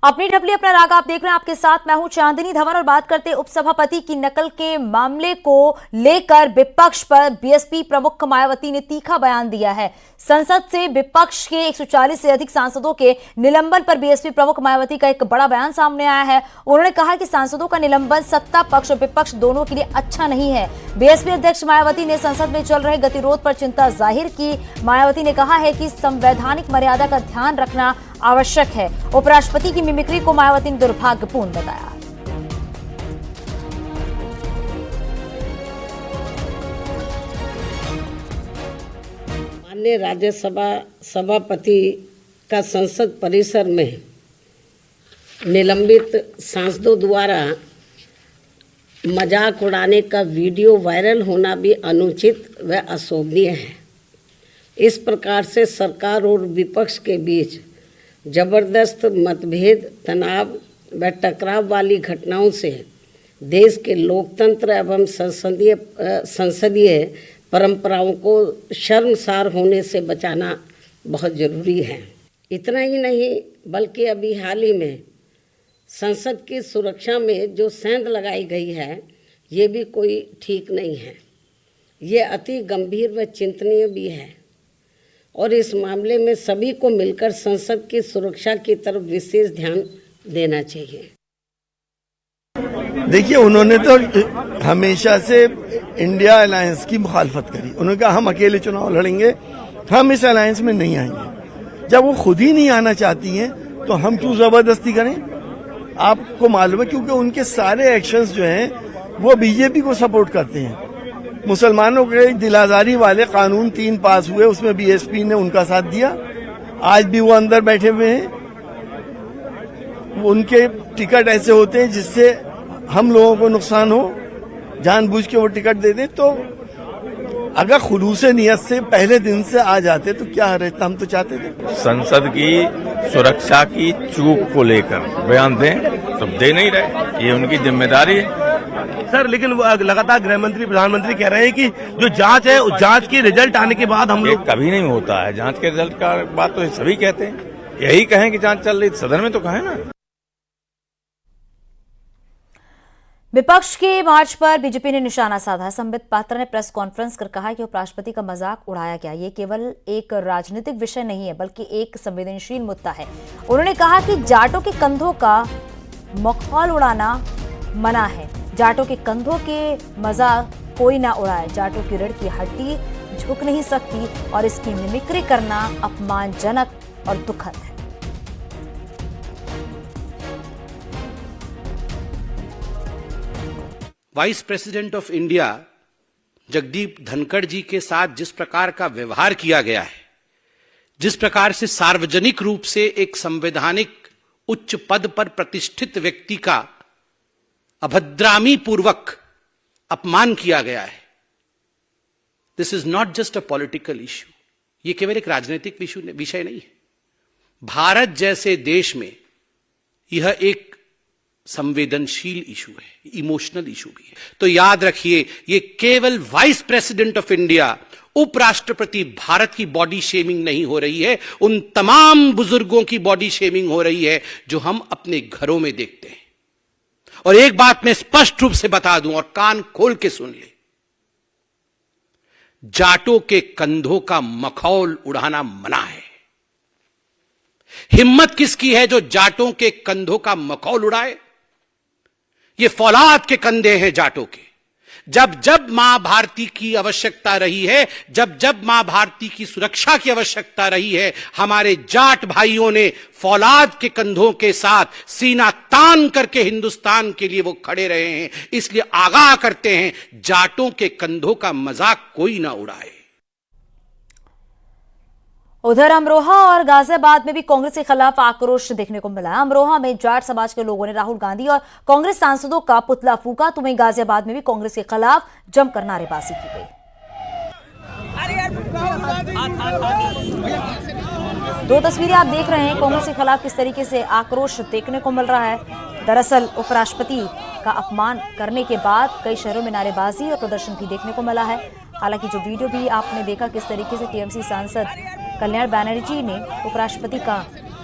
अपनी ढपली अपना राग आप देख रहे हैं, आपके साथ मैं हूं चांदनी धवन। और बात करते हैं उपसभापति की नकल के मामले को लेकर विपक्ष पर बीएसपी प्रमुख मायावती ने तीखा बयान दिया है। संसद से विपक्ष के 140 से अधिक सांसदों के निलंबन पर बीएसपी प्रमुख मायावती का एक बड़ा बयान सामने आया है। उन्होंने कहा कि सांसदों का निलंबन सत्ता पक्ष और विपक्ष दोनों के लिए अच्छा नहीं है। बीएसपी अध्यक्ष मायावती ने संसद में चल रहे गतिरोध पर चिंता जाहिर की। मायावती ने कहा है कि संवैधानिक मर्यादा का ध्यान रखना आवश्यक है। उपराष्ट्रपति की मिमिक्री को मायावती ने दुर्भाग्यपूर्ण बताया। माननीय राज्यसभा सभापति का संसद परिसर में निलंबित सांसदों द्वारा मजाक उड़ाने का वीडियो वायरल होना भी अनुचित व अशोभनीय है। इस प्रकार से सरकार और विपक्ष के बीच जबरदस्त मतभेद, तनाव व टकराव वाली घटनाओं से देश के लोकतंत्र एवं संसदीय परंपराओं को शर्मसार होने से बचाना बहुत जरूरी है। इतना ही नहीं बल्कि अभी हाल ही में संसद की सुरक्षा में जो सेंध लगाई गई है, ये भी कोई ठीक नहीं है। ये अति गंभीर व चिंतनीय भी है और इस मामले में सभी को मिलकर संसद की सुरक्षा की तरफ विशेष ध्यान देना चाहिए। देखिए, उन्होंने तो हमेशा से इंडिया अलायंस की मुखालफत करी। उन्होंने कहा हम अकेले चुनाव लड़ेंगे, हम इस अलायंस में नहीं आएंगे। जब वो खुद ही नहीं आना चाहती हैं तो हम क्यों जबरदस्ती करें? आपको मालूम है, क्योंकि उनके सारे एक्शंस जो हैं वो बीजेपी को सपोर्ट करते हैं। मुसलमानों के दिलाजारी वाले कानून 3 पास हुए, उसमें बीएसपी ने उनका साथ दिया। आज भी वो अंदर बैठे हुए हैं। उनके टिकट ऐसे होते हैं जिससे हम लोगों को नुकसान हो, जानबूझ के वो टिकट दे दें। तो अगर खुलूसे नियत से पहले दिन से आ जाते तो क्या रहता, हम तो चाहते थे। संसद की सुरक्षा की चूक को लेकर बयान दें, तो दे नहीं रहे, ये उनकी जिम्मेदारी है। सर, लेकिन लगातार गृह मंत्री, प्रधानमंत्री कह रहे हैं कि जो जांच है उस जांच की रिजल्ट आने के बाद हम लोग। कभी नहीं होता है जांच के रिजल्ट का बात, तो सभी कहते हैं। यही कहें कि जांच चल रही, सदन में तो कहें ना। विपक्ष के मार्च पर बीजेपी ने निशाना साधा। संबित पात्रा ने प्रेस कॉन्फ्रेंस कर कहा कि उपराष्ट्रपति का मजाक उड़ाया गया। ये केवल एक राजनीतिक विषय नहीं है बल्कि एक संवेदनशील मुद्दा है। उन्होंने कहा कि जाटों के कंधों का मखौल उड़ाना मना है। जाटों के कंधों के मजाक कोई ना उड़ाए। जाटों की रीढ़ की हड्डी झुक नहीं सकती और इसकी मिमिक्री करना अपमानजनक और दुखद है। Vice president of India Jagdeep Dhankhar ji के साथ जिस प्रकार का व्यवहार किया गया है, जिस प्रकार से सार्वजनिक रूप से एक संवैधानिक उच्च पद पर प्रतिष्ठित व्यक्ति का अभद्रामी पूर्वक अपमान किया गया है, this is not just a political issue. यह केवल एक राजनीतिक विषय नहीं है। भारत जैसे देश में यह एक संवेदनशील इशू है, इमोशनल इशू भी है। तो याद रखिए, ये केवल वाइस प्रेसिडेंट ऑफ इंडिया, उपराष्ट्रपति भारत की बॉडी शेमिंग नहीं हो रही है, उन तमाम बुजुर्गों की बॉडी शेमिंग हो रही है जो हम अपने घरों में देखते हैं। और एक बात मैं स्पष्ट रूप से बता दूं और कान खोल के सुन ले, जाटों के कंधों का मखौल उड़ाना मना है। हिम्मत किसकी है जो जाटों के कंधों का मखौल उड़ाए? ये फौलाद के कंधे हैं जाटों के। जब जब मां भारती की आवश्यकता रही है, जब जब मां भारती की सुरक्षा की आवश्यकता रही है, हमारे जाट भाइयों ने फौलाद के कंधों के साथ सीना तान करके हिंदुस्तान के लिए वो खड़े रहे हैं। इसलिए आगाह करते हैं, जाटों के कंधों का मजाक कोई ना उड़ाए। उधर अमरोहा और गाजियाबाद में भी कांग्रेस के खिलाफ आक्रोश देखने को मिला। अमरोहा में जाट समाज के लोगों ने राहुल गांधी और कांग्रेस सांसदों का पुतला फूंका, तो वहीं गाजियाबाद में भी कांग्रेस के खिलाफ जमकर नारेबाजी की गई। दो तस्वीरें आप देख रहे हैं, कांग्रेस के खिलाफ किस तरीके से आक्रोश देखने को मिल रहा है। दरअसल उपराष्ट्रपति का अपमान करने के बाद कई शहरों में नारेबाजी और प्रदर्शन भी देखने को मिला है। हालांकि जो वीडियो भी आपने देखा किस तरीके से टीएमसी सांसद कल्याण बनर्जी ने उपराष्ट्रपति का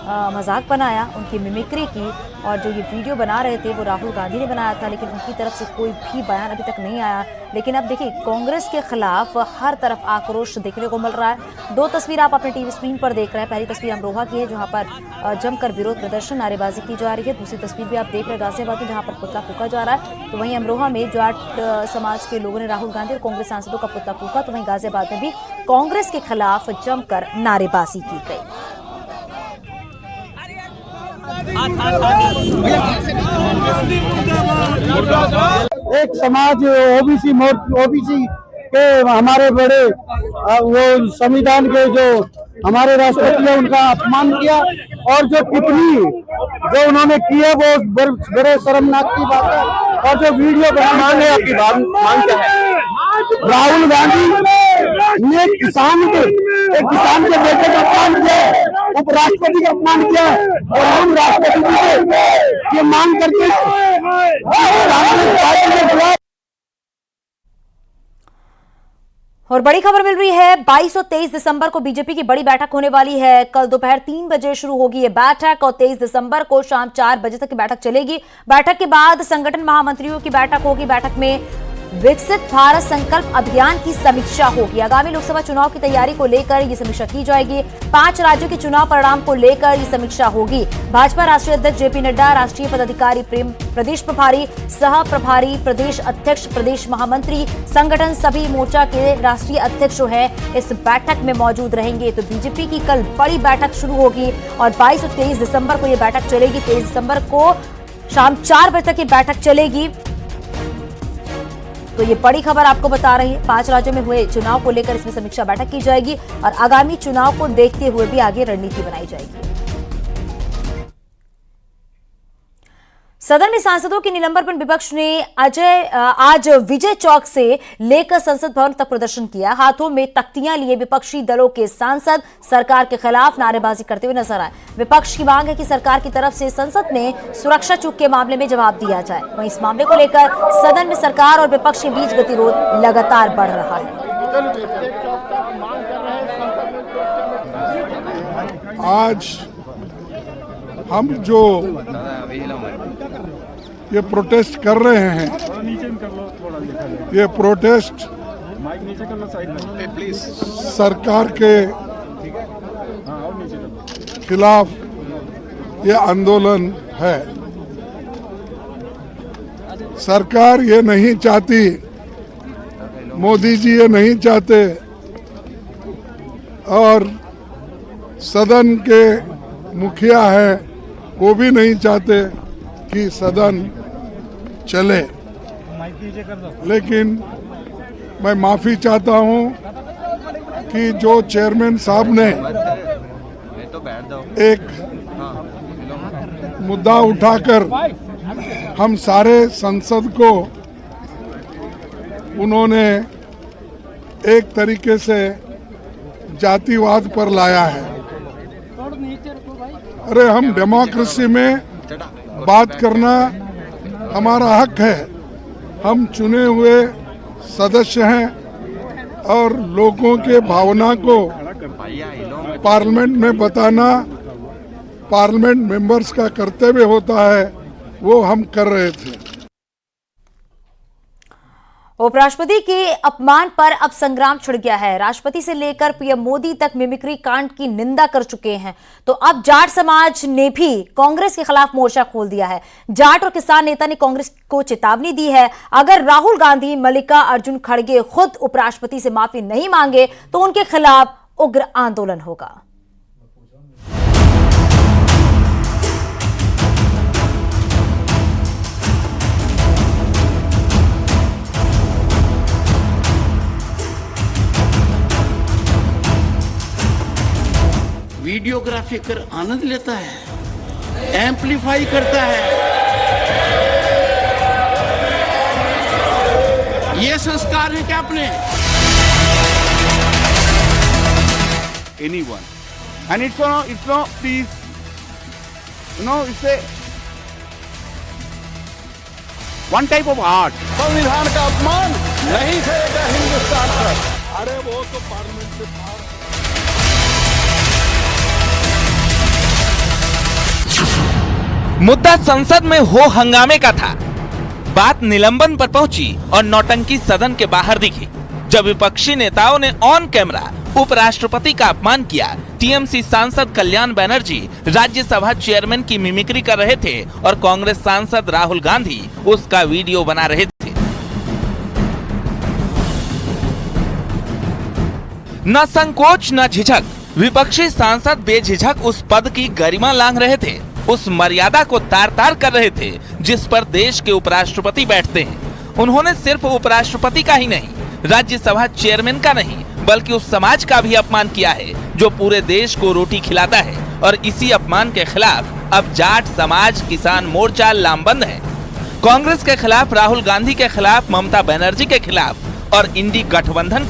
मजाक बनाया, उनकी मिमिक्री की, और जो ये वीडियो बना रहे थे वो राहुल गांधी ने बनाया था, लेकिन उनकी तरफ से कोई भी बयान अभी तक नहीं आया। लेकिन अब देखिए, कांग्रेस के खिलाफ हर तरफ आक्रोश देखने को मिल रहा है। दो तस्वीर आप अपने टीवी स्क्रीन पर देख रहे हैं। पहली तस्वीर अमरोहा की है, जहां पर जमकर विरोध प्रदर्शन, नारेबाजी की जा रही है। दूसरी तस्वीर भी आप देख रहे हैं गाजियाबाद में, जहां पर पुतला फूका जा रहा है। तो वहीं अमरोहा में जाट समाज के लोगों ने राहुल गांधी और कांग्रेस सांसदों का पुतला फूका, तो वहीं गाजियाबाद में भी कांग्रेस के खिलाफ जमकर नारेबाजी की गई। एक समाज ओबीसी के हमारे बड़े वो संविधान के जो हमारे राष्ट्रपति है उनका अपमान किया, और जो टिप्पणी जो उन्होंने की है वो बड़े शर्मनाक की बात है। और जो वीडियो मांग है, आपकी मांग क्या है? राहुल गांधी ने एक किसान के बेटे का अपमान किया है, उपराष्ट्रपति का अपमान किया है, और हम राष्ट्रपति जी से ये मांग करके और बड़ी खबर मिल रही है, 22 और 23 दिसंबर को बीजेपी की बड़ी बैठक होने वाली है। कल दोपहर 3 बजे शुरू होगी ये बैठक और 23 दिसंबर को शाम 4 बजे तक की बैठक चलेगी। बैठक के बाद संगठन महामंत्रियों की बैठक होगी। बैठक में विकसित भारत संकल्प अभियान की समीक्षा होगी। आगामी लोकसभा चुनाव की तैयारी को लेकर ये समीक्षा की जाएगी। 5 राज्यों के चुनाव परिणाम को लेकर ये समीक्षा होगी। भाजपा राष्ट्रीय अध्यक्ष जेपी नड्डा, राष्ट्रीय पदाधिकारी प्रदेश प्रभारी, सह प्रभारी, प्रदेश अध्यक्ष, प्रदेश महामंत्री, संगठन सभी मोर्चा के राष्ट्रीय अध्यक्ष जो है इस बैठक में मौजूद रहेंगे। तो बीजेपी की कल बड़ी बैठक शुरू होगी और 22 और 23 दिसंबर को ये बैठक चलेगी। 23 दिसंबर को शाम 4 बजे तक ये बैठक चलेगी। तो ये बड़ी खबर आपको बता रही है। 5 राज्यों में हुए चुनाव को लेकर इसमें समीक्षा बैठक की जाएगी और आगामी चुनाव को देखते हुए भी आगे रणनीति बनाई जाएगी। सदन में सांसदों के निलंबन पर विपक्ष ने आज विजय चौक से लेकर संसद भवन तक प्रदर्शन किया। हाथों में तख्तियां लिए विपक्षी दलों के सांसद सरकार के खिलाफ नारेबाजी करते हुए नजर आए। विपक्ष की मांग है कि सरकार की तरफ से संसद में सुरक्षा चूक के मामले में जवाब दिया जाए। वहीं इस मामले को लेकर सदन में सरकार और विपक्ष के बीच गतिरोध लगातार बढ़ रहा है। आज हम जो ये प्रोटेस्ट कर रहे हैं, ये प्रोटेस्ट सरकार के खिलाफ ये आंदोलन है। सरकार ये नहीं चाहती, मोदी जी ये नहीं चाहते और सदन के मुखिया है वो भी नहीं चाहते कि सदन चले। लेकिन मैं माफी चाहता हूं कि जो चेयरमैन साहब ने एक मुद्दा उठाकर हम सारे संसद को उन्होंने एक तरीके से जातिवाद पर लाया है। अरे हम डेमोक्रेसी में बात करना हमारा हक है। हम चुने हुए सदस्य हैं और लोगों के भावना को पार्लियामेंट में बताना पार्लियामेंट मेंबर्स का कर्तव्य होता है, वो हम कर रहे थे। उपराष्ट्रपति के अपमान पर अब संग्राम छिड़ गया है। राष्ट्रपति से लेकर पीएम मोदी तक मिमिक्री कांड की निंदा कर चुके हैं। तो अब जाट समाज ने भी कांग्रेस के खिलाफ मोर्चा खोल दिया है। जाट और किसान नेता ने कांग्रेस को चेतावनी दी है, अगर राहुल गांधी, मल्लिका अर्जुन खड़गे खुद उपराष्ट्रपति से माफी नहीं मांगे तो उनके खिलाफ उग्र आंदोलन होगा। वीडियोग्राफी कर आनंद लेता है, एम्पलीफाई करता है। ये संस्कार है क्या अपने? Anyone, and it's no please, it's a one type of art. संविधान का अपमान नहीं करेगा हिंदुस्तान पर। अरे वो तो पार्लियामेंट से बाहर मुद्दा संसद में हो हंगामे का था। बात निलंबन पर पहुंची और नौटंकी सदन के बाहर दिखी जब विपक्षी नेताओं ने ऑन कैमरा उपराष्ट्रपति का अपमान किया। टीएमसी सांसद कल्याण बनर्जी राज्यसभा चेयरमैन की मिमिक्री कर रहे थे और कांग्रेस सांसद राहुल गांधी उसका वीडियो बना रहे थे। न संकोच न झिझक, विपक्षी सांसद बेझिझक उस पद की गरिमा लांघ रहे थे, उस मर्यादा को तार तार कर रहे थे जिस पर देश के उपराष्ट्रपति बैठते हैं। उन्होंने सिर्फ उपराष्ट्रपति का ही नहीं, राज्यसभा चेयरमैन का नहीं, बल्कि उस समाज का भी अपमान किया है जो पूरे देश को रोटी खिलाता है। और इसी अपमान के खिलाफ अब जाट समाज किसान मोर्चा लामबंद है। कांग्रेस के खिलाफ, राहुल गांधी के खिलाफ, ममता बनर्जी के खिलाफ और इंडी गठबंधन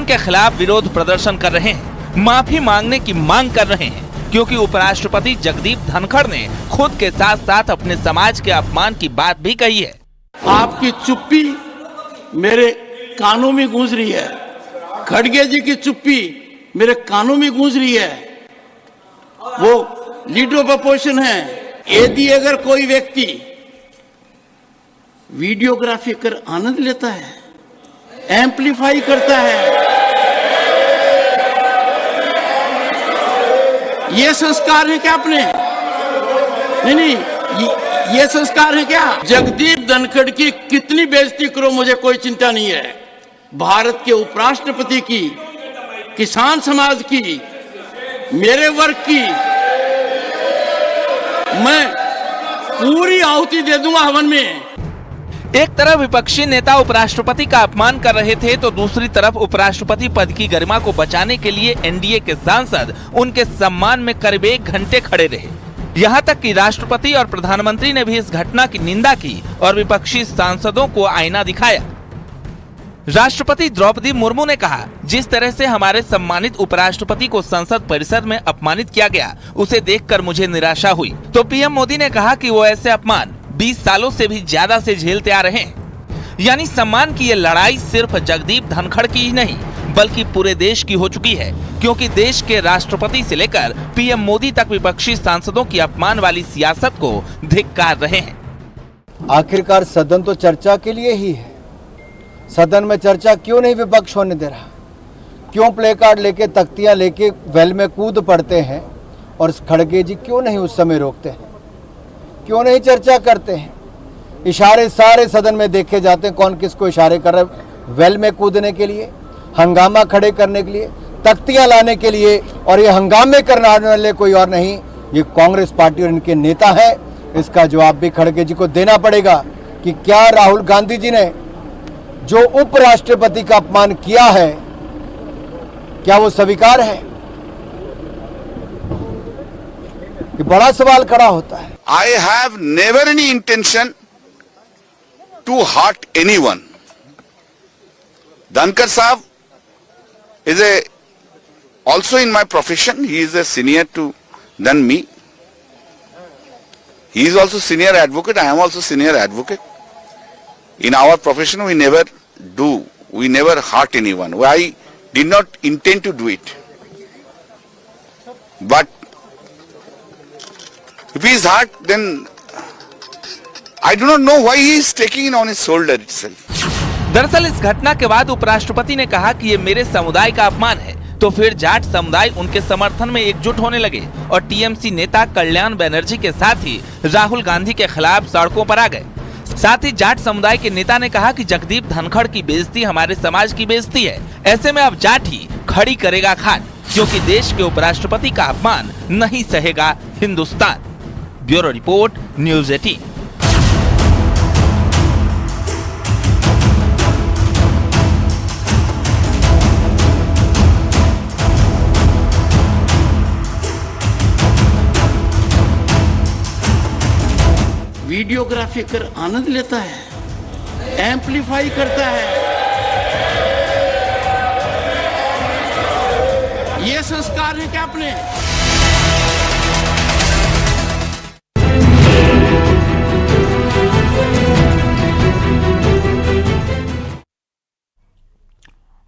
के खिलाफ विरोध प्रदर्शन कर रहे हैं, माफी मांगने की मांग कर रहे हैं, क्योंकि उपराष्ट्रपति जगदीप धनखड़ ने खुद के साथ साथ अपने समाज के अपमान की बात भी कही है। आपकी चुप्पी मेरे कानों में गूंज रही है, खड़गे जी की चुप्पी मेरे कानों में गूंज रही है। वो लीडर ऑफ अपोजिशन है। यदि अगर कोई व्यक्ति वीडियोग्राफी कर आनंद लेता है, एम्पलीफाई करता है, ये संस्कार है क्या अपने? नहीं, ये संस्कार है क्या? जगदीप धनखड़ की कितनी बेइज्जती करो, मुझे कोई चिंता नहीं है। भारत के उपराष्ट्रपति की, किसान समाज की, मेरे वर्ग की मैं पूरी आहुति दे दूंगा हवन में। एक तरफ विपक्षी नेता उपराष्ट्रपति का अपमान कर रहे थे तो दूसरी तरफ उपराष्ट्रपति पद की गरिमा को बचाने के लिए एनडीए के सांसद उनके सम्मान में करीब 1 घंटे खड़े रहे। यहाँ तक कि राष्ट्रपति और प्रधानमंत्री ने भी इस घटना की निंदा की और विपक्षी सांसदों को आईना दिखाया। राष्ट्रपति द्रौपदी मुर्मू ने कहा, जिस तरह से हमारे सम्मानित उपराष्ट्रपति को संसद परिसर में अपमानित किया गया, उसे देखकर मुझे निराशा हुई। तो पीएम मोदी ने कहा कि वो ऐसे अपमान 20 सालों से भी ज्यादा से झेलते आ रहे हैं। यानी सम्मान की ये लड़ाई सिर्फ जगदीप धनखड़ की ही नहीं, बल्कि पूरे देश की हो चुकी है, क्योंकि देश के राष्ट्रपति से लेकर पीएम मोदी तक विपक्षी सांसदों की अपमान वाली सियासत को धिक्कार रहे हैं। आखिरकार सदन तो चर्चा के लिए ही है। सदन में चर्चा क्यों नहीं विपक्ष होने दे रहा? क्यों प्ले कार्ड लेके, तख्तियां लेके वेल में कूद पड़ते हैं और खड़गे जी क्यों नहीं उस समय रोकते हैं? क्यों नहीं चर्चा करते हैं? इशारे सारे सदन में देखे जाते हैं, कौन किसको इशारे कर रहा है? वेल में कूदने के लिए, हंगामा खड़े करने के लिए, तख्तियां लाने के लिए। और ये हंगामे करने वाले कोई और नहीं, ये कांग्रेस पार्टी और इनके नेता है। इसका जवाब भी खड़गे जी को देना पड़ेगा कि क्या राहुल गांधी जी ने जो उपराष्ट्रपति का अपमान किया है, क्या वो स्वीकार है? ये बड़ा सवाल खड़ा होता है। I have never any intention to hurt anyone. Dhankar Saab is also in my profession. He is a senior than me. He is also senior advocate. I am also senior advocate. In our profession, we never hurt anyone. I did not intend to do it. But if he is hurt, then I do not know why he is taking it on his shoulder itself. दरअसल इस घटना के बाद उपराष्ट्रपति ने कहा कि ये मेरे समुदाय का अपमान है, तो फिर जाट समुदाय उनके समर्थन में एकजुट होने लगे और टीएमसी नेता कल्याण बनर्जी के साथ ही राहुल गांधी के खिलाफ सड़कों पर आ गए। साथ ही जाट समुदाय के नेता ने कहा कि जगदीप धनखड़ की बेइज्जती हमारे समाज की बेइज्जती है। ऐसे में अब जाट ही खड़ी करेगा खाट, क्योंकि देश के उपराष्ट्रपति का अपमान नहीं सहेगा Hindustan. Bureau report, news 18। Videography कर आनंद लेता है, एम्पलीफाई करता है, ये संस्कार है क्या अपने?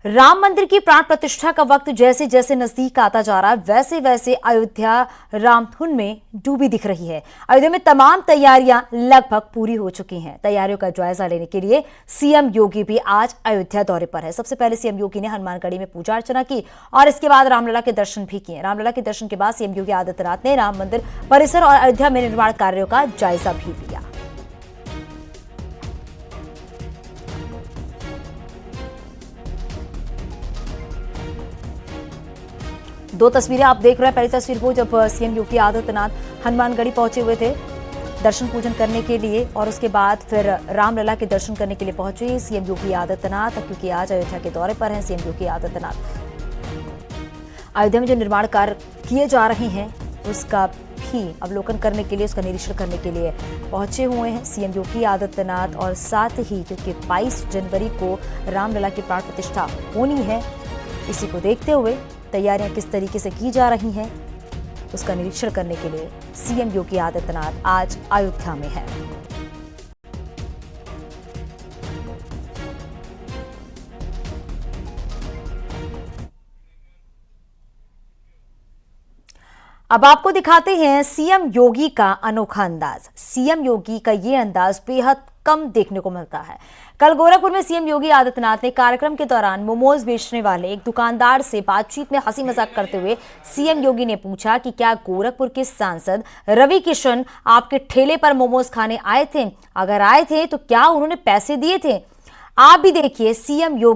राम मंदिर की प्राण प्रतिष्ठा का वक्त जैसे जैसे नजदीक आता जा रहा है, वैसे वैसे अयोध्या रामधुन में डूबी दिख रही है। अयोध्या में तमाम तैयारियां लगभग पूरी हो चुकी हैं। तैयारियों का जायजा लेने के लिए सीएम योगी भी आज अयोध्या दौरे पर है। सबसे पहले सीएम योगी ने हनुमानगढ़ी में पूजा अर्चना की और इसके बाद रामलला के दर्शन भी किए। रामलला के दर्शन के बाद सीएम योगी आदित्यनाथ ने राम मंदिर परिसर और अयोध्या में निर्माण कार्यों का जायजा भी लिया। दो तस्वीरें आप देख रहे हैं। पहली तस्वीर वो जब सीएम योगी आदित्यनाथ हनुमानगढ़ी पहुंचे हुए थे दर्शन पूजन करने के लिए और उसके बाद फिर रामलला के दर्शन करने के लिए पहुंचे सीएम योगी आदित्यनाथ, क्योंकि आज अयोध्या के दौरे पर हैं सीएम योगी आदित्यनाथ। अयोध्या में जो निर्माण कार्य किए जा रहे हैं उसका भी अवलोकन करने के लिए, उसका निरीक्षण करने के लिए पहुंचे हुए हैं सीएम योगी आदित्यनाथ। और साथ ही क्योंकि 22 जनवरी को रामलला की प्राण प्रतिष्ठा होनी है, इसी को देखते हुए तैयारियां किस तरीके से की जा रही हैं उसका निरीक्षण करने के लिए सीएम योगी आदित्यनाथ आज अयोध्या में है। अब आपको दिखाते हैं सीएम योगी का अनोखा अंदाज। सीएम योगी का ये अंदाज बेहद कम देखने को मिलता है। कल गोरखपुर में सीएम योगी आदित्यनाथ ने कार्यक्रम के दौरान मोमोज बेचने वाले एक दुकानदार से बातचीत में हंसी मजाक करते हुए सीएम योगी ने पूछा कि क्या गोरखपुर के सांसद रवि किशन आपके ठेले पर मोमोज खाने आए थे? अगर आए थे तो क्या उन्होंने पैसे दिए थे? आप भी देखिए सीएम योगी